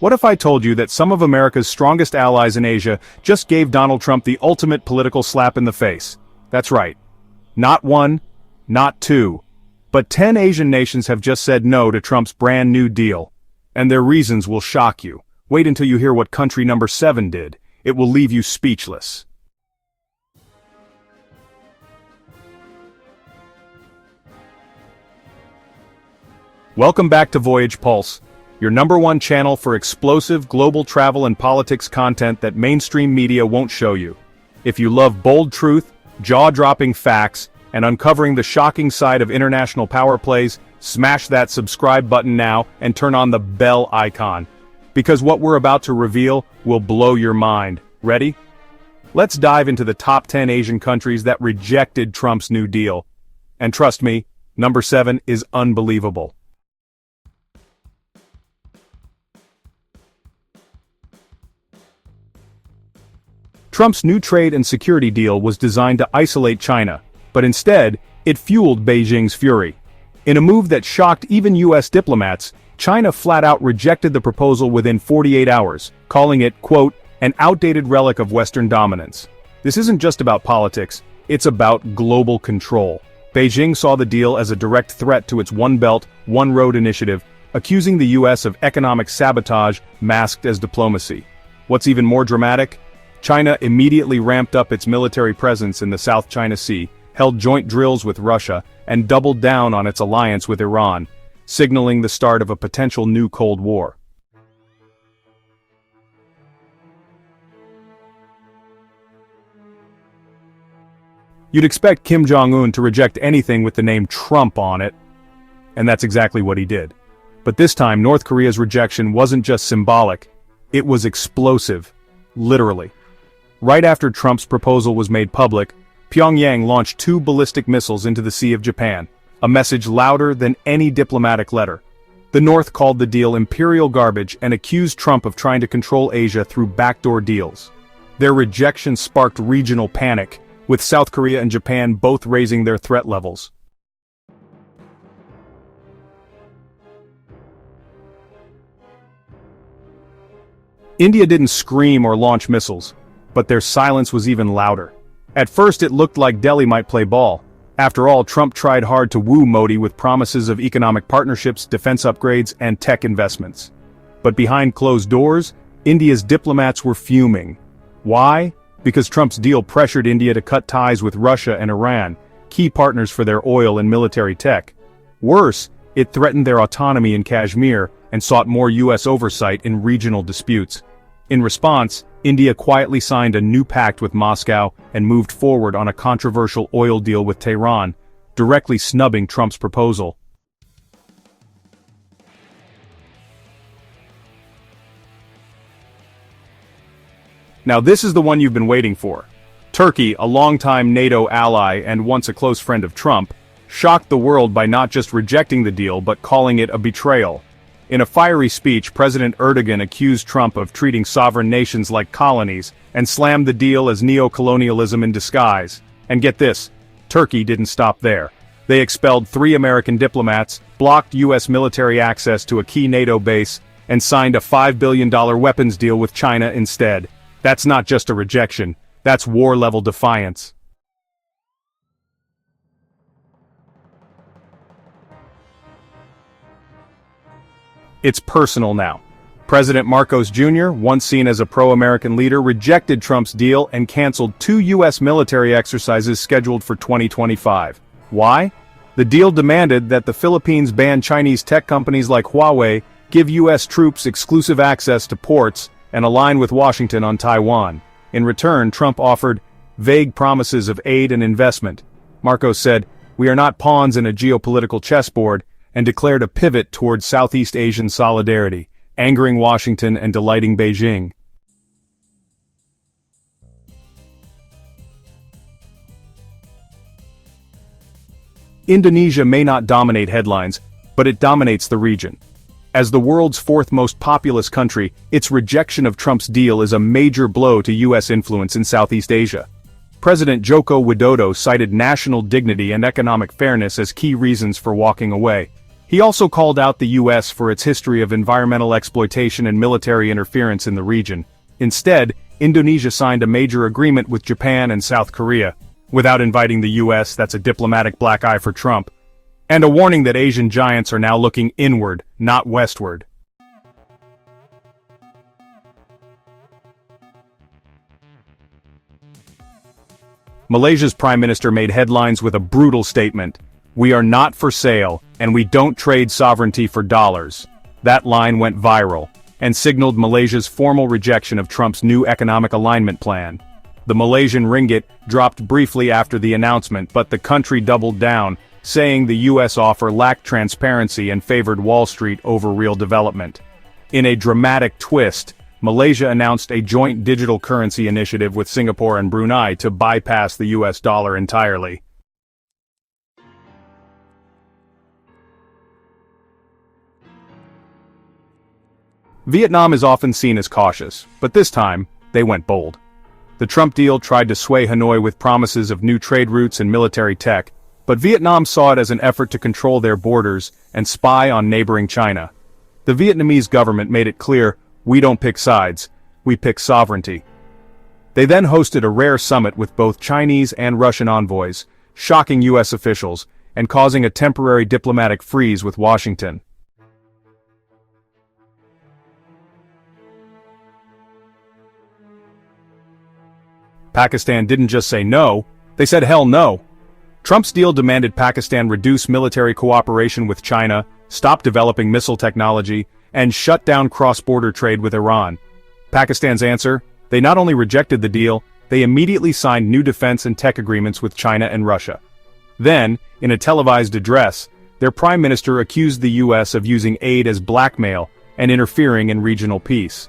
What if I told you that some of America's strongest allies in Asia just gave Donald Trump the ultimate political slap in the face? That's right. Not one, not two, but 10 Asian nations have just said no to Trump's brand new deal. And their reasons will shock you. Wait until you hear what country number 7 did. It will leave you speechless. Welcome back to Voyage Pulse, your #1 channel for explosive global travel and politics content that mainstream media won't show you. If you love bold truth, jaw-dropping facts, and uncovering the shocking side of international power plays, smash that subscribe button now and turn on the bell icon. Because what we're about to reveal will blow your mind. Ready? Let's dive into the top 10 Asian countries that rejected Trump's new deal. And trust me, number 7 is unbelievable. Trump's new trade and security deal was designed to isolate China, but instead, it fueled Beijing's fury. In a move that shocked even US diplomats, China flat-out rejected the proposal within 48 hours, calling it, quote, an outdated relic of Western dominance. This isn't just about politics, it's about global control. Beijing saw the deal as a direct threat to its One Belt, One Road initiative, accusing the US of economic sabotage masked as diplomacy. What's even more dramatic? China immediately ramped up its military presence in the South China Sea, held joint drills with Russia, and doubled down on its alliance with Iran, signaling the start of a potential new Cold War. You'd expect Kim Jong-un to reject anything with the name Trump on it, and that's exactly what he did. But this time, North Korea's rejection wasn't just symbolic, it was explosive, literally. Right after Trump's proposal was made public, Pyongyang launched 2 ballistic missiles into the Sea of Japan, a message louder than any diplomatic letter. The North called the deal imperial garbage and accused Trump of trying to control Asia through backdoor deals. Their rejection sparked regional panic, with South Korea and Japan both raising their threat levels. India didn't scream or launch missiles, but their silence was even louder. At first it looked like Delhi might play ball. After all, Trump tried hard to woo Modi with promises of economic partnerships, defense upgrades, and tech investments. But behind closed doors, India's diplomats were fuming. Why? Because Trump's deal pressured India to cut ties with Russia and Iran, key partners for their oil and military tech. Worse, it threatened their autonomy in Kashmir and sought more US oversight in regional disputes. In response, India quietly signed a new pact with Moscow and moved forward on a controversial oil deal with Tehran, directly snubbing Trump's proposal. Now this is the one you've been waiting for. Turkey, a longtime NATO ally and once a close friend of Trump, shocked the world by not just rejecting the deal but calling it a betrayal. In a fiery speech, President Erdogan accused Trump of treating sovereign nations like colonies and slammed the deal as neo-colonialism in disguise. And get this, Turkey didn't stop there. They expelled 3 American diplomats, blocked US military access to a key NATO base, and signed a $5 billion weapons deal with China instead. That's not just a rejection, that's war-level defiance. It's personal now. President Marcos Jr., once seen as a pro-American leader, rejected Trump's deal and canceled 2 US military exercises scheduled for 2025. Why? The deal demanded that the Philippines ban Chinese tech companies like Huawei, give US troops exclusive access to ports, and align with Washington on Taiwan. In return, Trump offered vague promises of aid and investment. Marcos said, "We are not pawns in a geopolitical chessboard," and declared a pivot toward Southeast Asian solidarity, angering Washington and delighting Beijing. Indonesia may not dominate headlines, but it dominates the region. As the world's 4th most populous country, its rejection of Trump's deal is a major blow to US influence in Southeast Asia. President Joko Widodo cited national dignity and economic fairness as key reasons for walking away. He also called out the US for its history of environmental exploitation and military interference in the region. Instead, Indonesia signed a major agreement with Japan and South Korea. Without inviting the US, that's a diplomatic black eye for Trump. And a warning that Asian giants are now looking inward, not westward. Malaysia's Prime Minister made headlines with a brutal statement. "We are not for sale, and we don't trade sovereignty for dollars." That line went viral, and signaled Malaysia's formal rejection of Trump's new economic alignment plan. The Malaysian ringgit dropped briefly after the announcement, but the country doubled down, saying the US offer lacked transparency and favored Wall Street over real development. In a dramatic twist, Malaysia announced a joint digital currency initiative with Singapore and Brunei to bypass the US dollar entirely. Vietnam is often seen as cautious, but this time, they went bold. The Trump deal tried to sway Hanoi with promises of new trade routes and military tech, but Vietnam saw it as an effort to control their borders and spy on neighboring China. The Vietnamese government made it clear, "We don't pick sides, we pick sovereignty." They then hosted a rare summit with both Chinese and Russian envoys, shocking US officials, and causing a temporary diplomatic freeze with Washington. Pakistan didn't just say no, they said hell no. Trump's deal demanded Pakistan reduce military cooperation with China, stop developing missile technology, and shut down cross-border trade with Iran. Pakistan's answer? They not only rejected the deal, they immediately signed new defense and tech agreements with China and Russia. Then, in a televised address, their prime minister accused the US of using aid as blackmail and interfering in regional peace.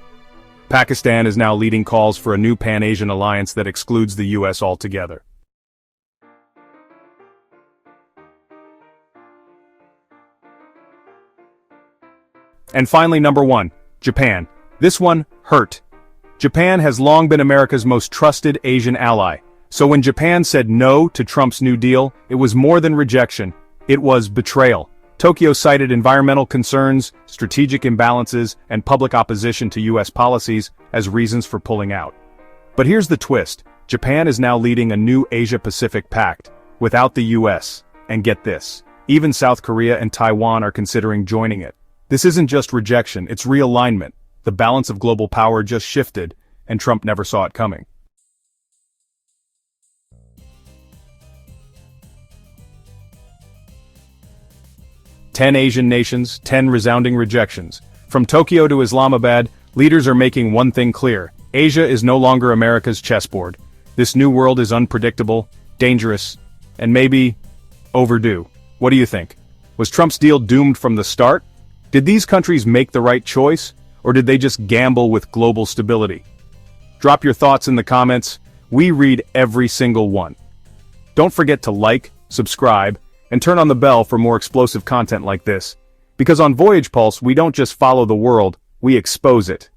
Pakistan is now leading calls for a new Pan-Asian alliance that excludes the US altogether. And finally, number 1, Japan. This one hurt. Japan has long been America's most trusted Asian ally. So when Japan said no to Trump's New Deal, it was more than rejection. It was betrayal. Tokyo cited environmental concerns, strategic imbalances, and public opposition to US policies as reasons for pulling out. But here's the twist. Japan is now leading a new Asia-Pacific pact, without the US. And get this, even South Korea and Taiwan are considering joining it. This isn't just rejection, it's realignment. The balance of global power just shifted, and Trump never saw it coming. Ten Asian nations, 10 resounding rejections. From Tokyo to Islamabad, leaders are making one thing clear. Asia is no longer America's chessboard. This new world is unpredictable, dangerous, and maybe overdue. What do you think? Was Trump's deal doomed from the start? Did these countries make the right choice, or did they just gamble with global stability? Drop your thoughts in the comments. We read every single one. Don't forget to like, subscribe, and turn on the bell for more explosive content like this. Because on Voyage Pulse, we don't just follow the world, we expose it.